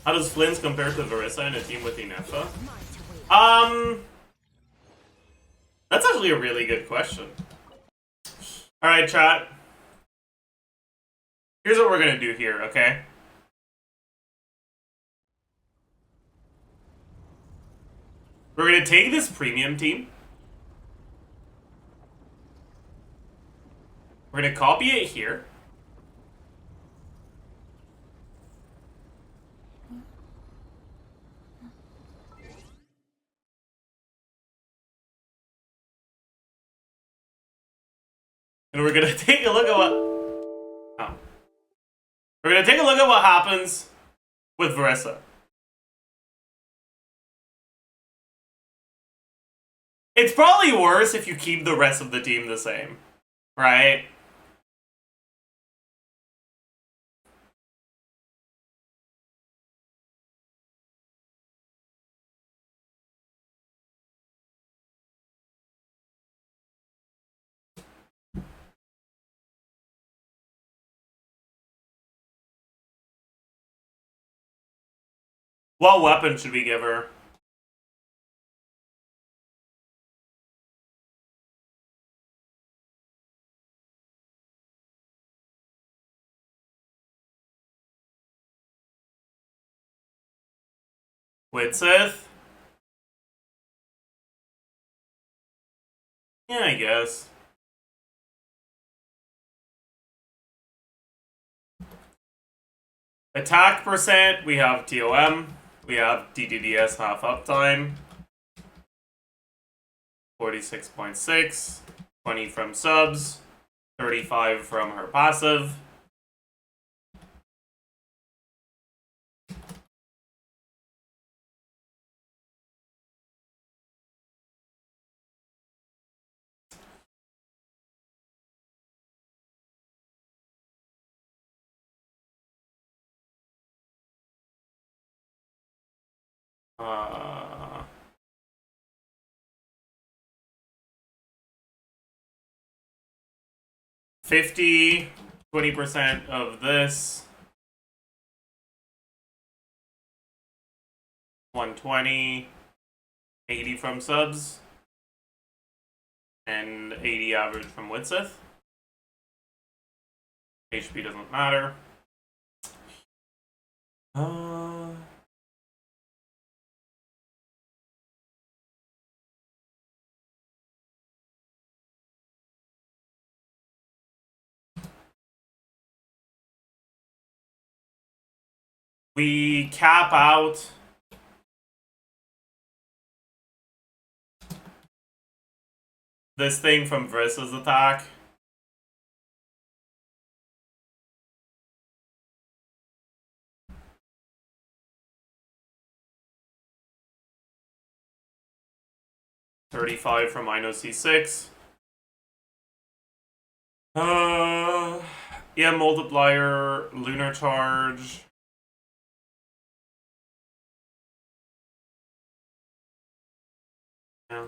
How does Flinz compare to Varissa in a team with Inefa? That's actually a really good question. Alright, chat. Here's what we're gonna do here, okay? We're gonna take this premium team. We're gonna copy it here. And we're gonna take a look at what... Oh. We're gonna take a look at what happens with Varissa. It's probably worse if you keep the rest of the team the same, right? What weapon should we give her? Widsith? Yeah, I guess. Attack percent, we have TOM. We have DDDS half uptime. 46.6. 20 from subs. 35 from her passive. Uh... 50, 20% of this. 120, 80 from subs, and 80 average from Widsith. HP doesn't matter. We cap out this thing from Varissa's attack. $35 from C6. Yeah, multiplier, lunar charge. Yeah.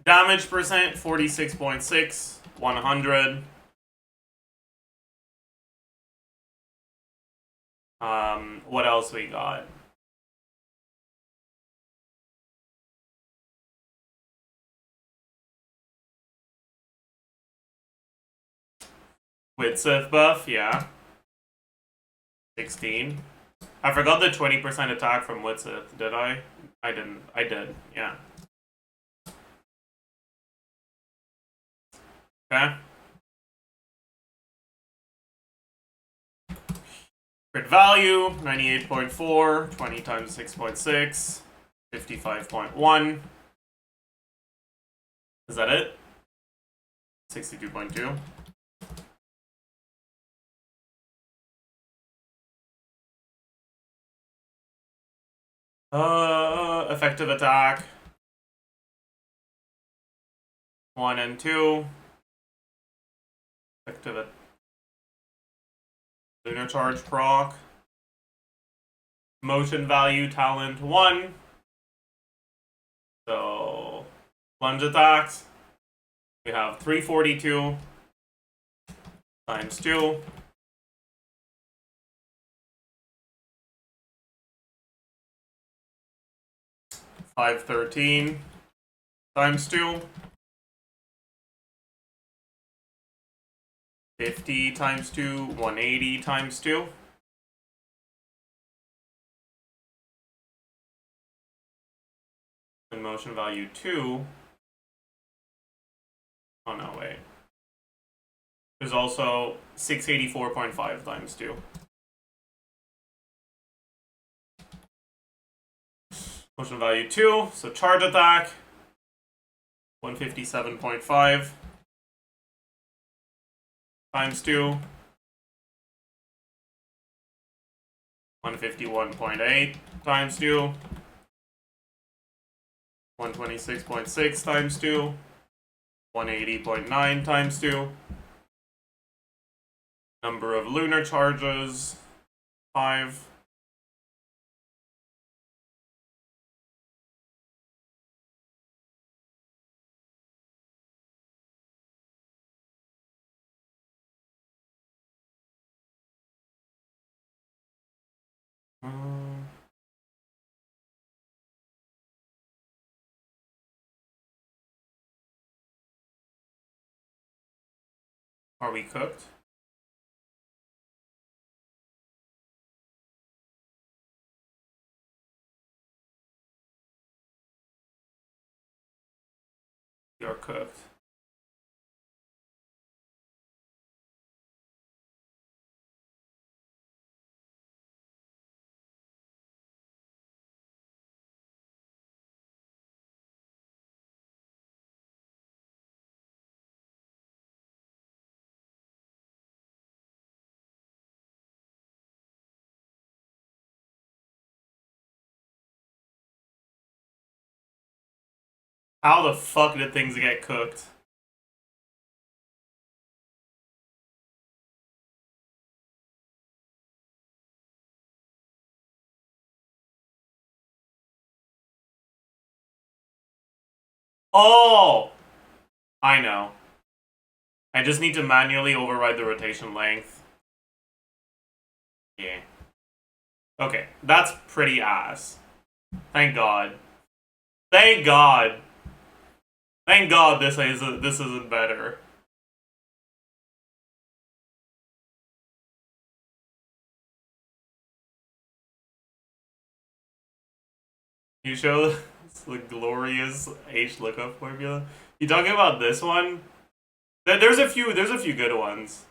Damage percent, 46.6, 100. What else we got? Widsith buff, yeah. 16. I forgot the 20% attack from Widsith, did I? I didn't. I did, yeah. Okay. Crit value, 98.4, 20 times 6.6, 55.1. Is that it? 62.2. Effective attack. 1 and 2. Effective lunar charge proc. Motion value talent 1. So plunge attacks. We have 342 times 2. 513 times 2. 50 times 2, 180 times 2. And motion value 2. Oh no, wait. There's also 684.5 times 2. Motion value 2, so charge attack 157.5 times 2. 151.8 times 2. 126.6 times 2. 180.9 times 2. Number of lunar charges 5. Are we cooked? You're cooked. How the fuck did things get cooked? Oh! I know. I just need to manually override the rotation length. Yeah. Okay, that's pretty ass. Thank God. Thank God. Thank God this isn't better. You show the glorious H lookup formula. You talking about this one? There's a few good ones.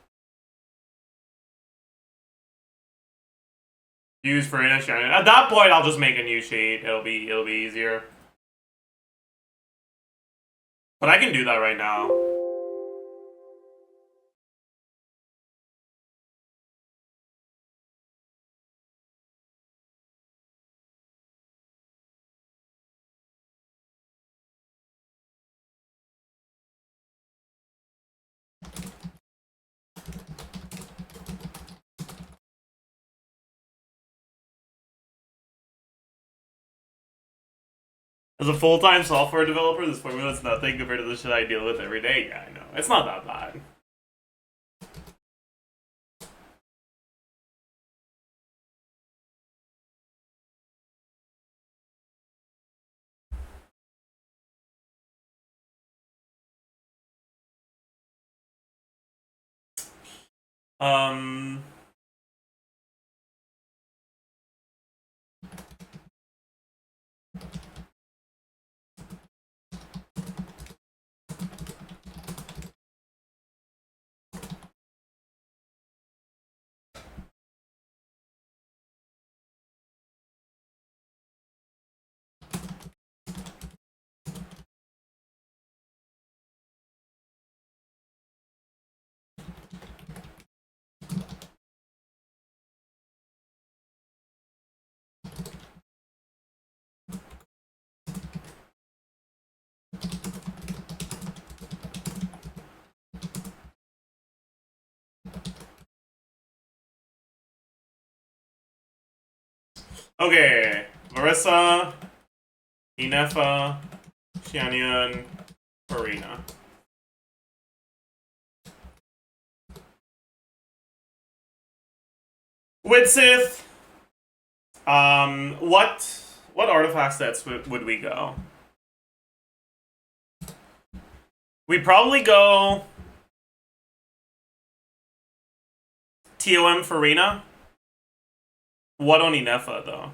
Use for Ina Shannon. At that point, I'll just make a new sheet. It'll be easier. But I can do that right now. As a full-time software developer, this formula is nothing compared to the shit I deal with every day. Yeah, I know. It's not that bad. Okay, Varissa, Inefa, Xianyan, Arena. Widsith. What What artifact sets would we go? We'd probably go TOM Farina. What on Inefa, though?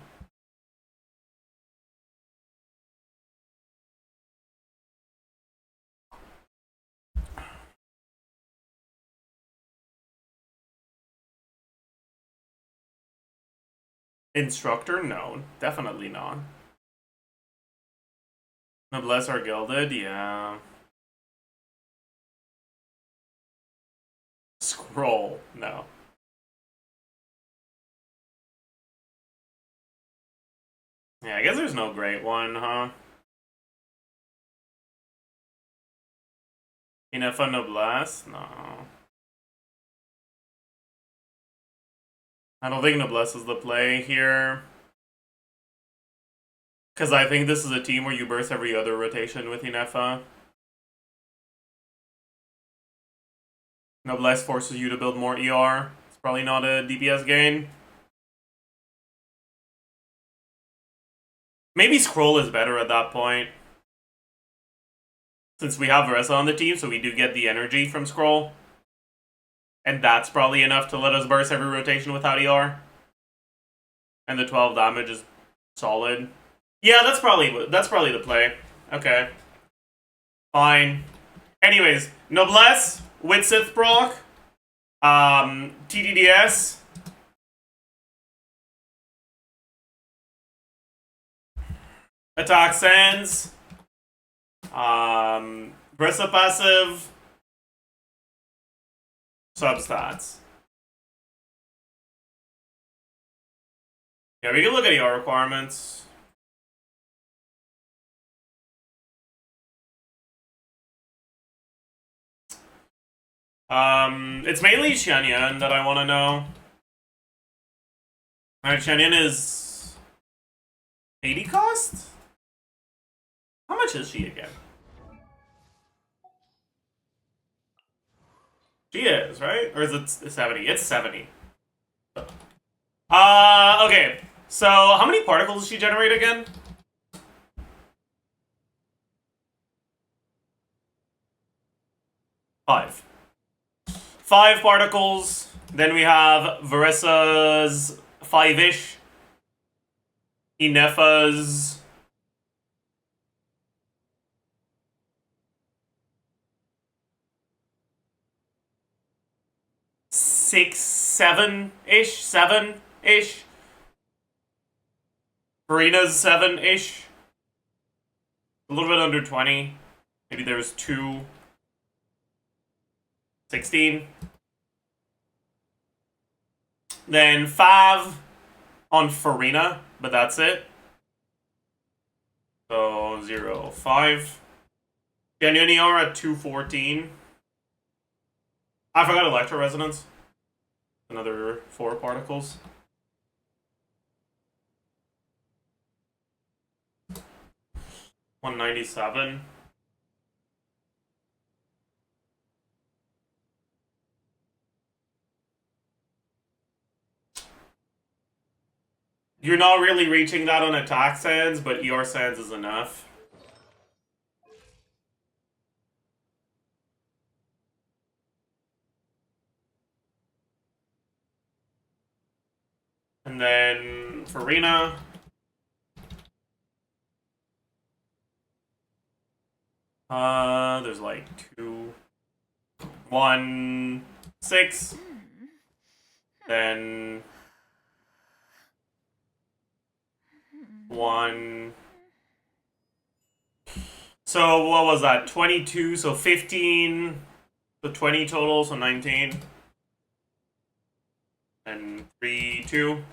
Instructor? No, definitely not. Noblesse are gilded? Yeah. Scroll? No. Yeah, I guess there's no great one, huh? Inefa Noblesse? No. I don't think Noblesse is the play here. Because I think this is a team where you burst every other rotation with Inefa. Noblesse forces you to build more ER. It's probably not a DPS gain. Maybe Scroll is better at that point. Since we have Varissa on the team, so we do get the energy from Scroll. And that's probably enough to let us burst every rotation without ER. And the 12 damage is solid. Yeah, that's probably the play. Okay. Fine. Anyways, Noblesse with Sith proc. TDDS. Attack Sands. Vrissa passive. Substats. Yeah, we can look at ER requirements. It's mainly Xianyan that I want to know. Alright, Xianyan is 80 cost? How much is she again? She is, right? Or is it 70? It's 70. Okay. So, how many particles does she generate again? 5. 5 particles. Then we have Varissa's 5-ish. Inefa's 6, 7-ish, 7-ish. Farina's 7-ish. A little bit under 20. Maybe there was 2. 16. Then 5 on Farina, but that's it. So 0, 5. Genuine at 214. I forgot Electro Resonance. Another 4 particles. $197. You're not really reaching that on attack sands, but ER sands is enough. And then Farina. There's like 2, 1, 6. Then 1. So what was that? 22, so 15. So 20 total, so 19. And 3, 2.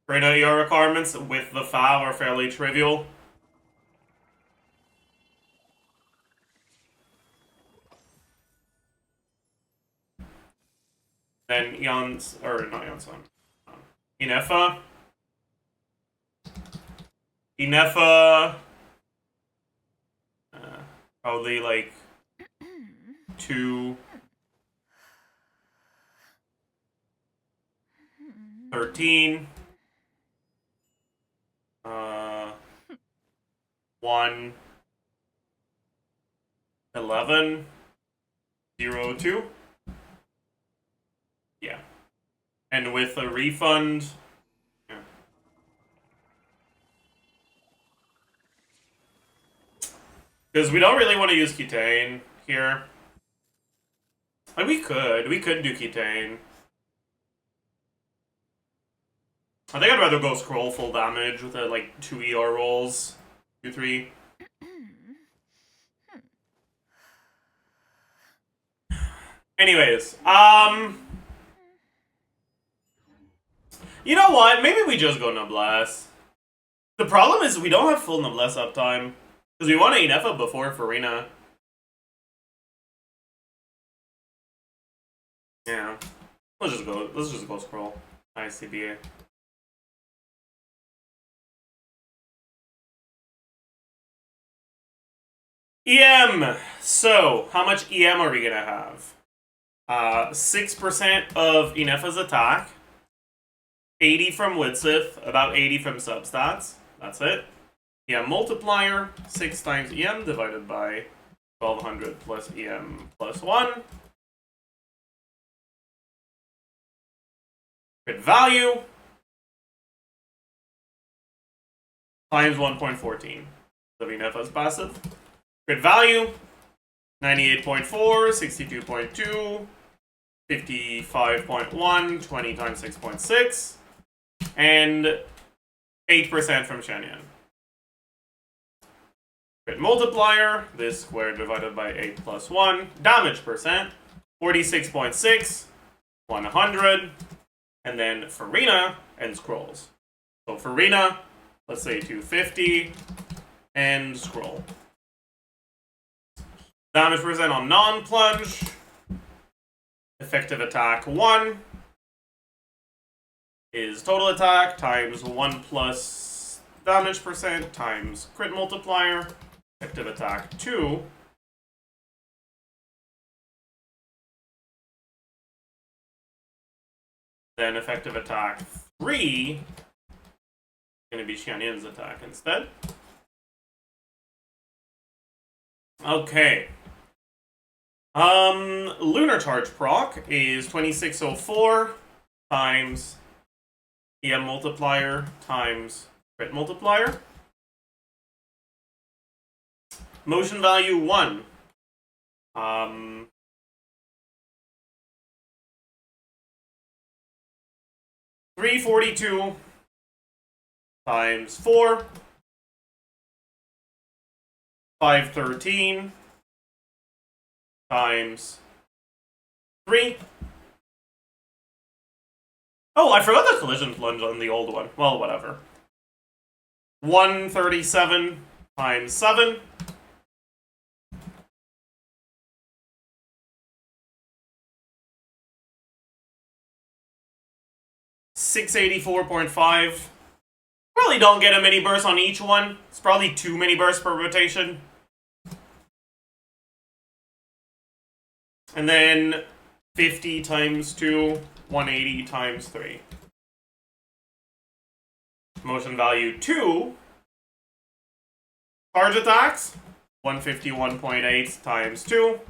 Right now, your requirements with the FAV are fairly trivial. Then Eon's, or not Eon's son. Inefa. Inefa. Probably like 2. 13. 1, 11, 0, 2. Yeah. And with a refund... Yeah. Because we don't really want to use Ketane here. Like, we could do Ketane. I think I'd rather go scroll full damage with a, like, 2 ER rolls. 2, 3. Anyways, you know what? Maybe we just go Noblesse. The problem is we don't have full Noblesse uptime. Because we want to Inefa before Farina. Yeah. Let's just go scroll. Nice CBA. EM! So, how much EM are we gonna have? 6% of Inefa's attack. 80 from Widsith, about 80 from substats. That's it. EM multiplier, 6 times EM divided by 1200 plus EM plus 1. Crit value times 1.14 of Inefa's passive. Crit value 98.4, 62.2, 55.1, 20 times 6.6, and 8% from Shenyan. Crit multiplier, this squared divided by 8 plus 1. Damage percent, 46.6, 100, and then Farina and scrolls. So Farina, let's say 250, and scroll. Damage percent on non-plunge. Effective attack 1 is total attack times 1 plus damage percent times crit multiplier. Effective attack 2 then effective attack 3 is going to be Xianyan's attack instead. Okay. Lunar Charge proc is 2604 times EM multiplier times crit multiplier. Motion value 1. 342 times 4. 513 times 3. Oh, I forgot the collision plunge on the old one. Well, whatever. 137 times 7. 684.5. Probably don't get a mini burst on each one. It's probably 2 mini bursts per rotation. And then 50 times 2, 180 times 3. Motion value 2. Charge attacks, 151.8 times 2.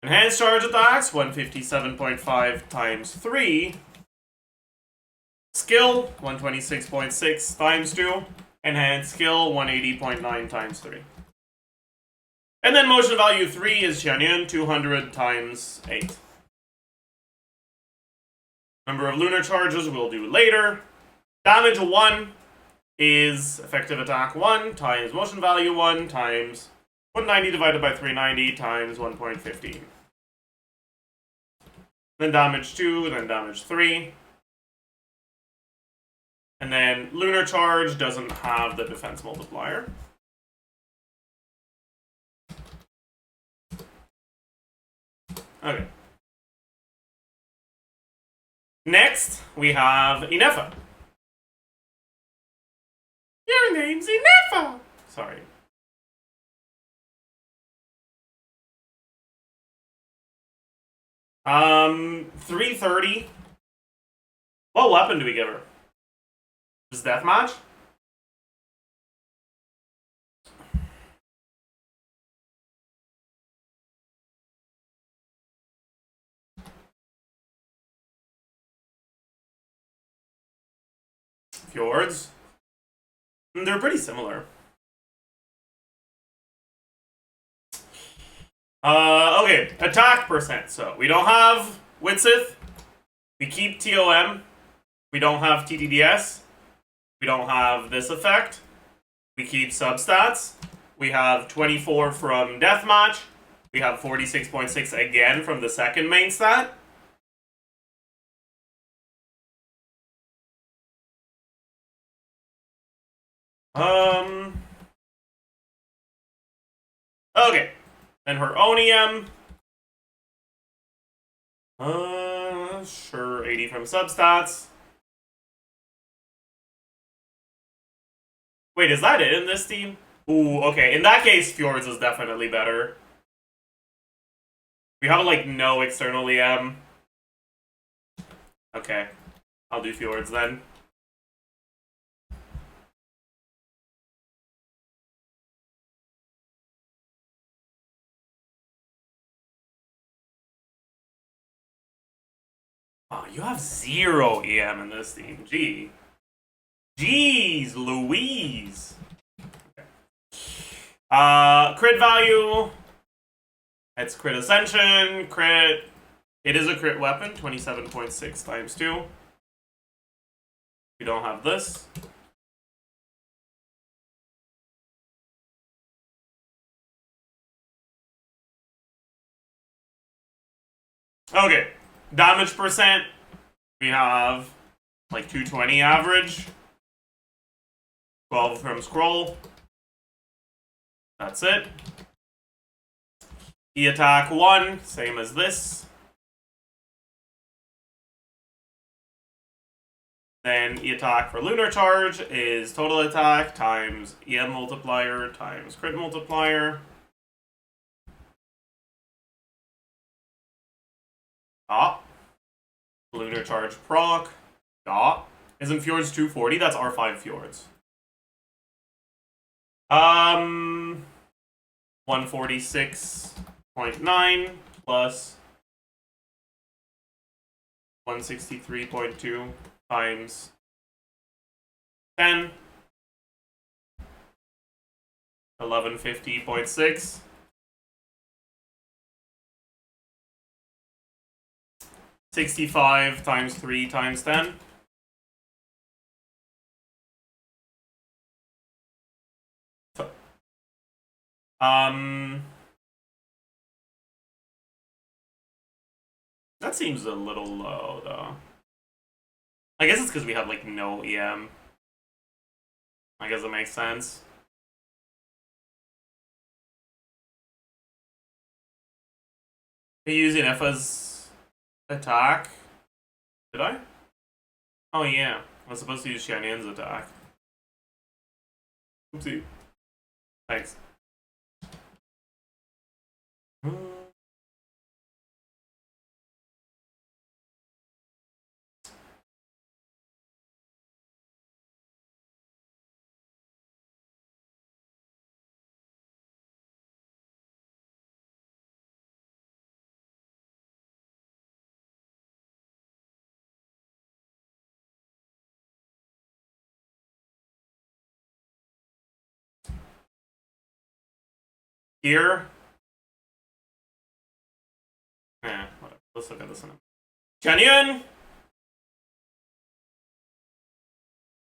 Enhanced charge attacks, 157.5 times 3. Skill, 126.6 times 2. Enhanced skill, 180.9 times 3. And then motion value 3 is Xianyan, 200 times 8. Number of lunar charges we'll do later. Damage 1 is effective attack 1 times motion value 1 times 190 divided by 390 times 1.15. Then damage 2, then damage 3. And then lunar charge doesn't have the defense multiplier. Okay. Next, we have Inefa. Your name's Inefa! Sorry. $330. What weapon do we give her? This deathmatch? Fjords? They're pretty similar. Okay, attack percent. So we don't have Witsith. We keep TOM. We don't have TTDS. We don't have this effect. We keep substats. We have 24 from Deathmatch. We have 46.6 again from the second main stat. Okay. And her Onium. Sure, 80 from substats. Wait, is that it in this team? Ooh, okay. In that case, Fjords is definitely better. We have, like, no external EM. Okay. I'll do Fjords then. Oh, you have 0 EM in this team. Gee. Jeez Louise. Okay. Crit value. It's crit ascension. Crit. It is a crit weapon. 27.6 times 2. We don't have this. Okay. Damage percent. We have like 220 average. 12 from scroll. That's it. E-attack 1, same as this. Then E-attack for lunar charge is total attack times EM multiplier times crit multiplier. Dot. Lunar charge proc. Dot. Isn't Fjords 240? That's R5 Fjords. 146.9 plus 163.2 times 10. 1150.6. 65 times 3 times 10. That seems a little low, though. I guess it's because we have, like, no EM. I guess it makes sense. I use Inefa's attack. Did I? Oh, yeah. I was supposed to use Xianyin's attack. Oopsie. Thanks. Here. Yeah, whatever. Let's look at this one. Xianyin!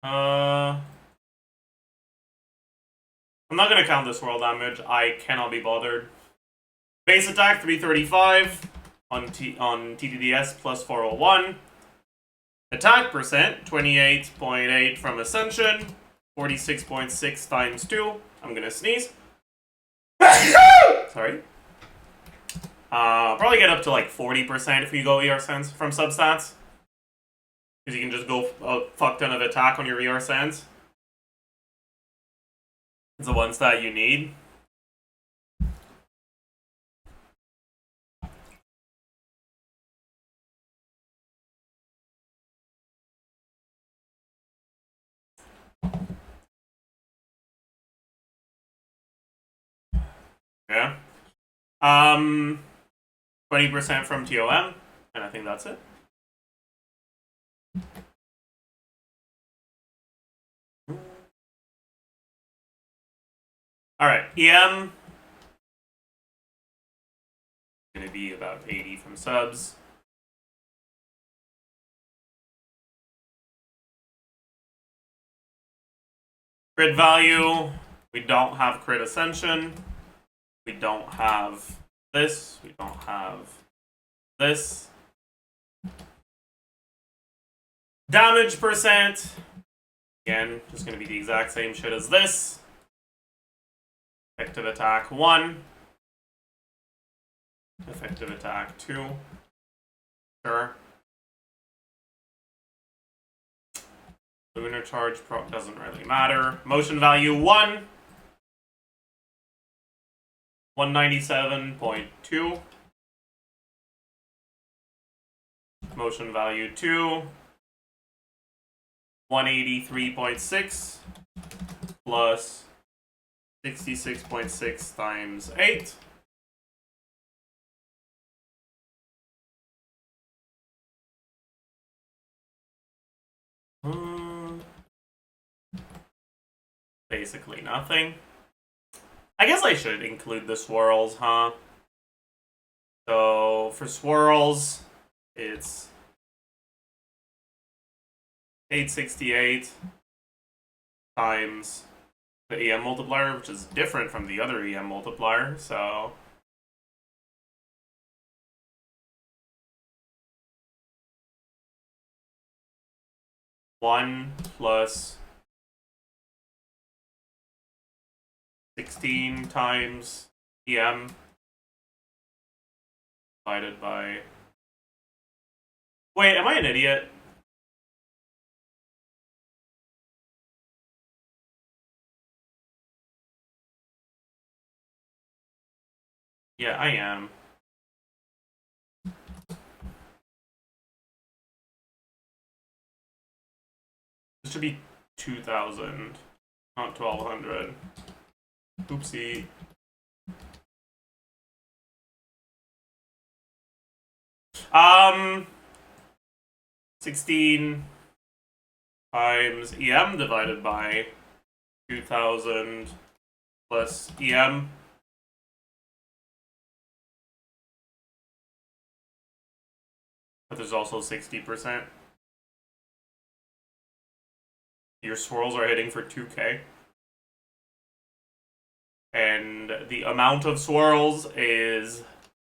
I'm not gonna count this world damage. I cannot be bothered. Base attack 335 on TTDS plus 401. Attack percent 28.8 from Ascension. 46.6 times 2. I'm gonna sneeze. Sorry. Probably get up to like 40% if you go ER Sense from substats. Because you can just go a fuck ton of attack on your ER Sense. It's the ones that you need. Yeah. 20% from TOM, and I think that's it. Alright, EM. Gonna be about 80 from subs. Crit value. We don't have crit ascension. We don't have this. We don't have this. Damage percent. Again, just gonna be the exact same shit as this. Effective attack 1. Effective attack 2. Sure. Lunar charge doesn't really matter. Motion value 1. 197.2. Motion value 2. 183.6 plus 66.6 times 8. Basically nothing. I guess I should include the swirls, huh? So for swirls, it's 868 times the EM multiplier, which is different from the other EM multiplier, so... One plus 16 times EM divided by... Wait, am I an idiot? Yeah, I am. This should be 2,000, not 1,200. Oopsie. Um, 16 times EM divided by 2,000 plus EM. But there's also 60%. Your swirls are hitting for 2k. And the amount of swirls is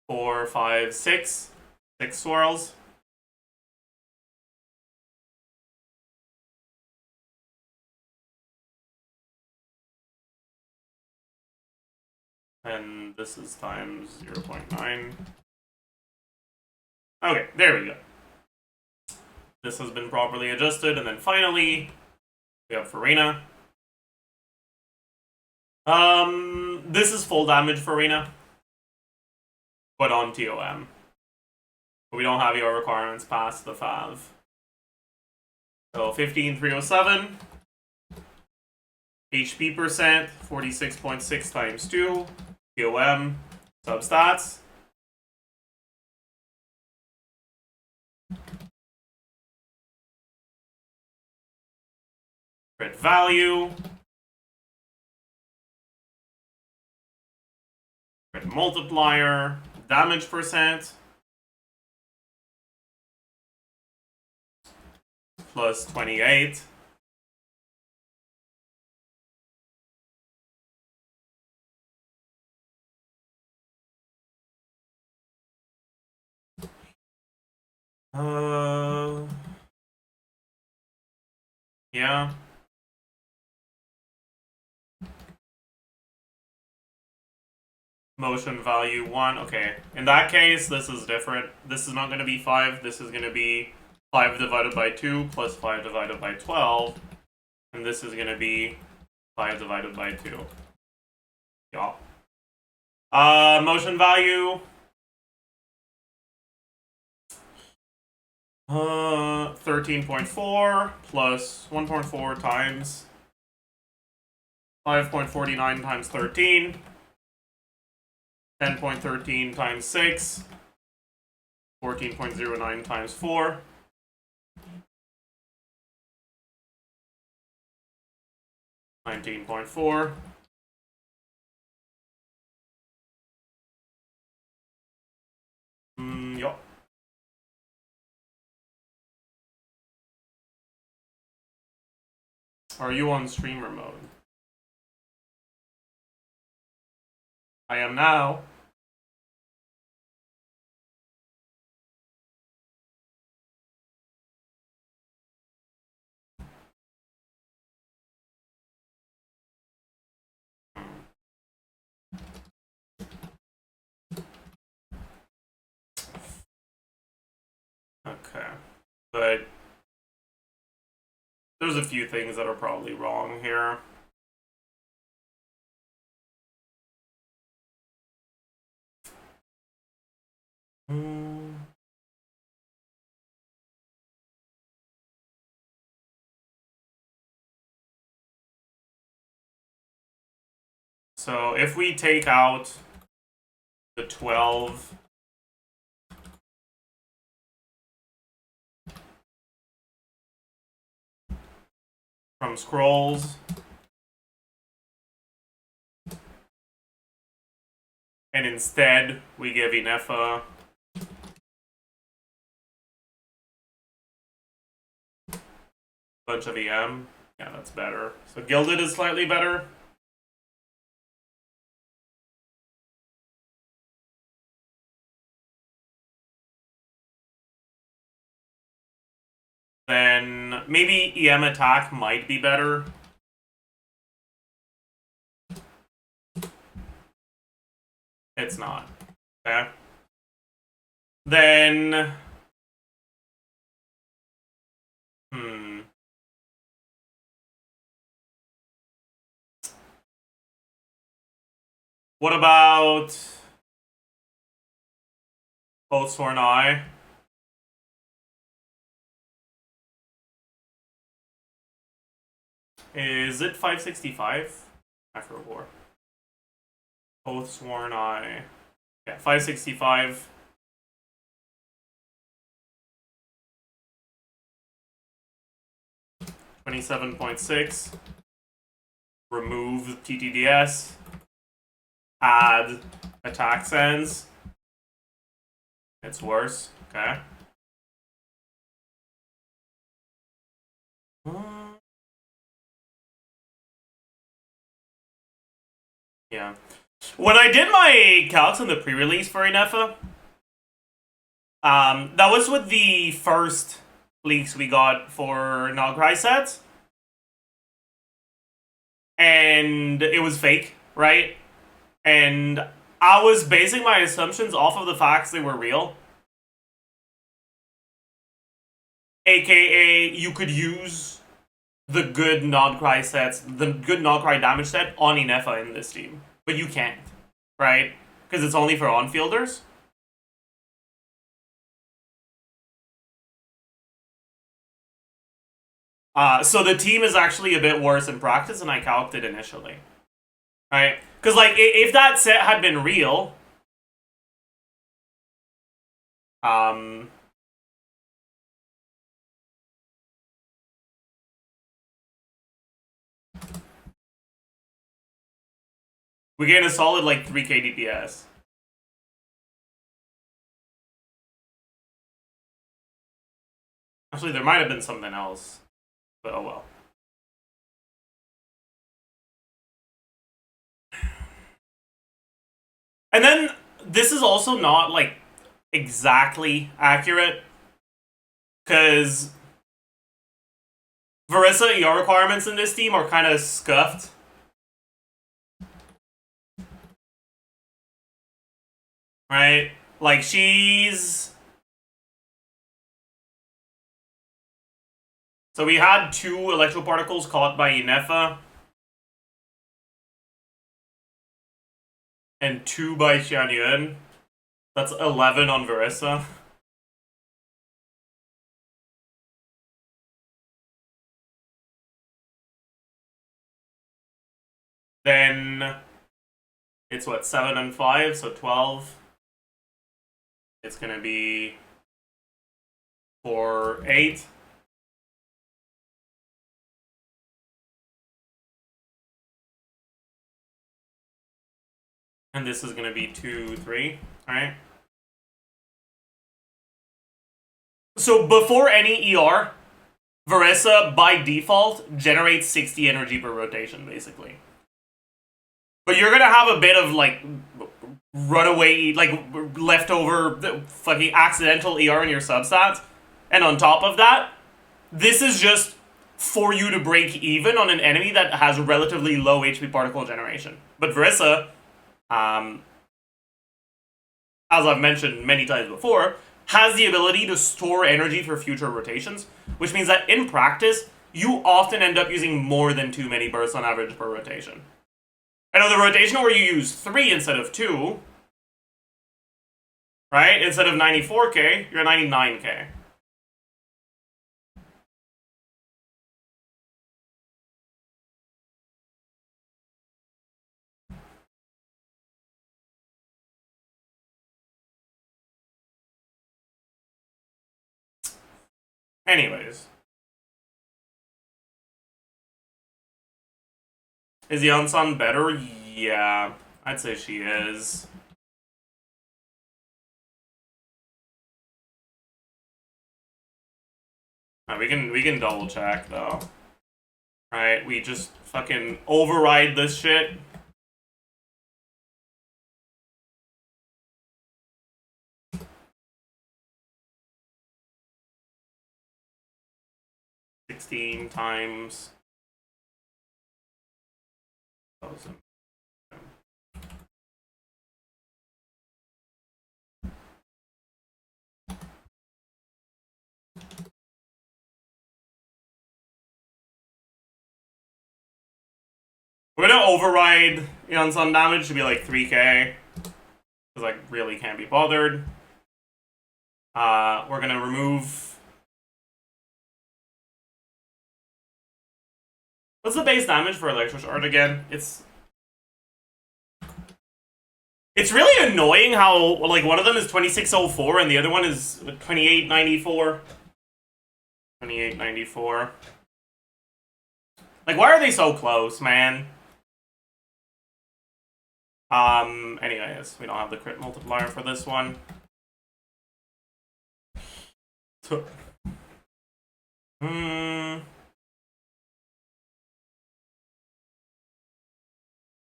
4, 5, 6. 6 swirls. And this is times 0.9. Okay, there we go. This has been properly adjusted, and then finally, we have Varissa. This is full damage for Varissa, but on TOM. But we don't have your requirements past the FAV. So 15,307. HP percent, 46.6 times 2. TOM, substats. Crit value. Crit multiplier. Damage percent. Plus 28. Yeah. Motion value 1. Okay. In that case, this is different. This is not going to be 5. This is going to be 5 divided by 2 plus 5 divided by 12. And this is going to be 5 divided by 2. Yeah. Motion value. 13.4 plus 1.4 times 5.49 times 13. 10.13 times 6. 14.09 times 4. 19.4. Yup. Are you on streamer mode? I am now. Okay. But there's a few things that are probably wrong here. So if we take out the 12 from scrolls, and instead we give Inefa a bunch of EM, yeah, that's better. So Gilded is slightly better. Then maybe EM attack might be better. It's not. Okay. Then... What about... Oathsworn Eye? Is it 565? After war. Oathsworn Eye. Yeah, 565. $27.6. Remove TTDS. Add attack sense. It's worse. Okay. Yeah. When I did my calcs in the pre-release for Inefa, that was with the first leaks we got for Nograi sets. And it was fake, right? And I was basing my assumptions off of the facts they were real. AKA, you could use the good Nograi sets, the good Nograi damage set on Inefa in this team. But you can't, right? Because it's only for on-fielders. So the team is actually a bit worse in practice than I calculated initially. Right? Because, like, if that set had been real... we gain a solid, like, 3k DPS. Actually, there might have been something else. But oh well. And then, this is also not, like, exactly accurate. Because Varissa ER requirements in this team are kind of scuffed. Right? Like, she's... So we had 2 electroparticles caught by Inefa. And 2 by Xianyuan. That's 11 on Varissa. Then It's what, 7 and 5, so 12. It's gonna be 4, 8. And this is gonna be 2, 3, alright? So before any ER, Varissa, by default, generates 60 energy per rotation, basically. But you're gonna have a bit of, like, runaway, like, leftover, fucking accidental ER in your substats. And on top of that, this is just for you to break even on an enemy that has relatively low HP particle generation. But Varissa, as I've mentioned many times before, has the ability to store energy for future rotations, which means that in practice, you often end up using more than too many bursts on average per rotation. I know the rotation where you use 3 instead of 2, right? Instead of 94k, you're at 99k. Anyways. Is Yeonsan better? Yeah, I'd say she is. We can double check though. Right, we just fucking override this shit. $16 times 1,000. We're gonna override Yeonsan damage to be like 3k. Because like really can't be bothered. We're gonna remove. What's the base damage for Electro Shard again? It's really annoying how like one of them is 2604 and the other one is 2894. 2894. Like, why are they so close, man? Anyways, we don't have the crit multiplier for this one.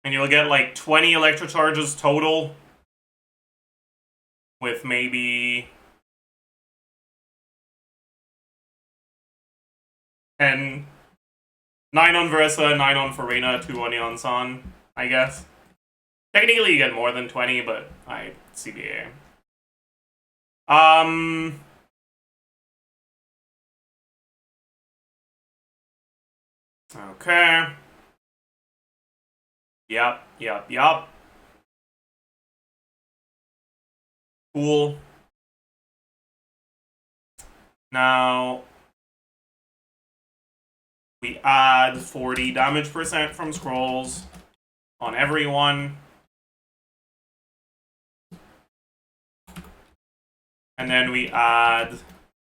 And you'll get like 20 electro charges total. With maybe 10. 9 on Varissa, 9 on Farina, 2 on Yeonsan, I guess. Technically you get more than 20, but I CBA. Okay. Yep. Cool. Now we add 40 damage percent from scrolls on everyone. And then we add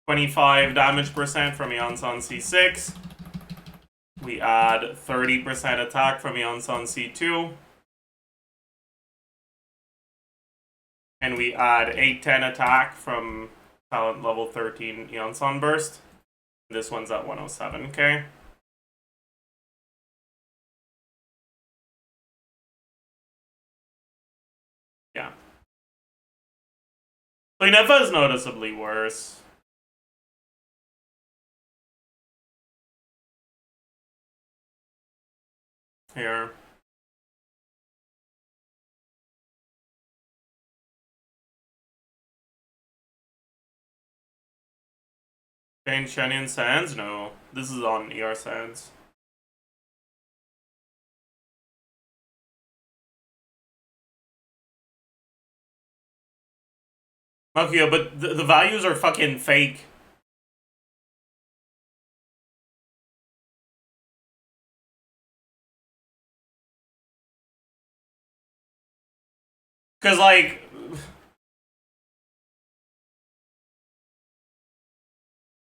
25 damage percent from Yeonsan C6. We add 30% attack from Yeonsan C2. And we add 810 attack from talent level 13 Yeonsan Burst. This one's at 107k. Yeah. So Inefa is noticeably worse. Here. Change Shannon Sands? No. This is on ER Sands. Okay, but the values are fucking fake. Because, like...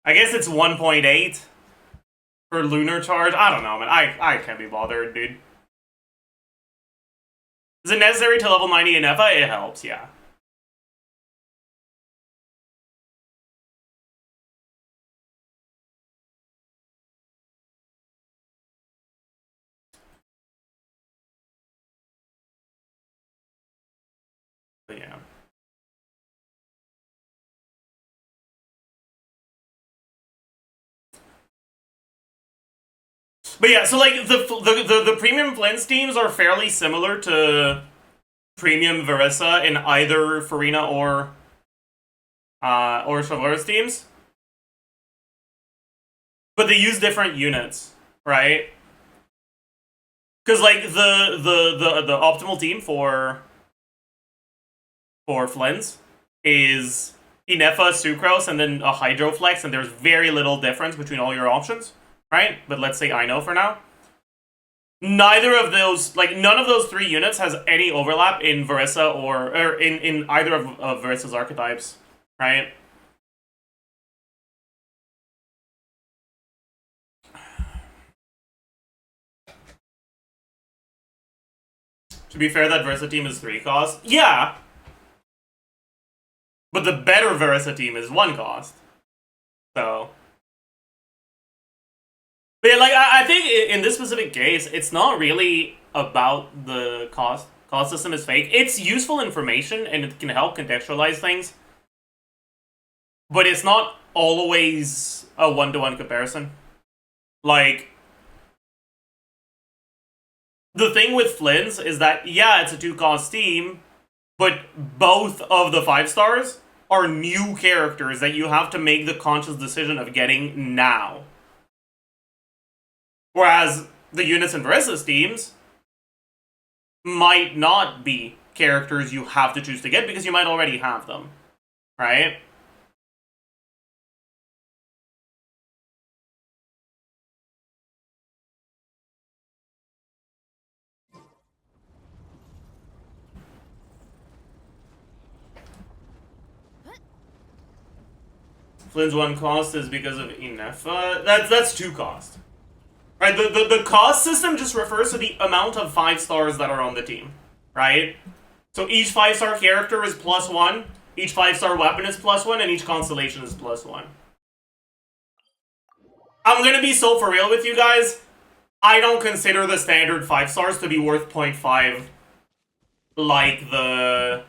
I guess it's 1.8 for Lunar Charge. I don't know, man. I can't be bothered, dude. Is it necessary to level 90 Inefa? It helps, yeah. But yeah. But yeah, so like the premium Flinz teams are fairly similar to premium Varissa in either Farina or Traverse teams. But they use different units, right? Because like the optimal team for Flinz is Inefa, Sucrose, and then a Hydroflex, and there's very little difference between all your options, right? But let's say I know for now. Neither of those, like, none of those three units has any overlap in Varissa or in either of Varissa's archetypes, right? To be fair, that Varissa team is 3 cost. Yeah! But the better Varissa team is 1 cost. So... But yeah, like, I think in this specific case, it's not really about the cost. Cost system is fake. It's useful information, and it can help contextualize things. But it's not always a one-to-one comparison. Like... The thing with Flinz is that, yeah, it's a 2-cost team, but both of the 5 stars are new characters that you have to make the conscious decision of getting now. Whereas the units in Varissa's teams might not be characters you have to choose to get because you might already have them, right? Flynn's 1 cost is because of Inefa. That's 2 cost. Right, the cost system just refers to the amount of 5 stars that are on the team, right? So each 5-star character is +1, each 5-star weapon is +1, and each constellation is +1. I'm gonna be so for real with you guys, I don't consider the standard 5 stars to be worth 0.5 like the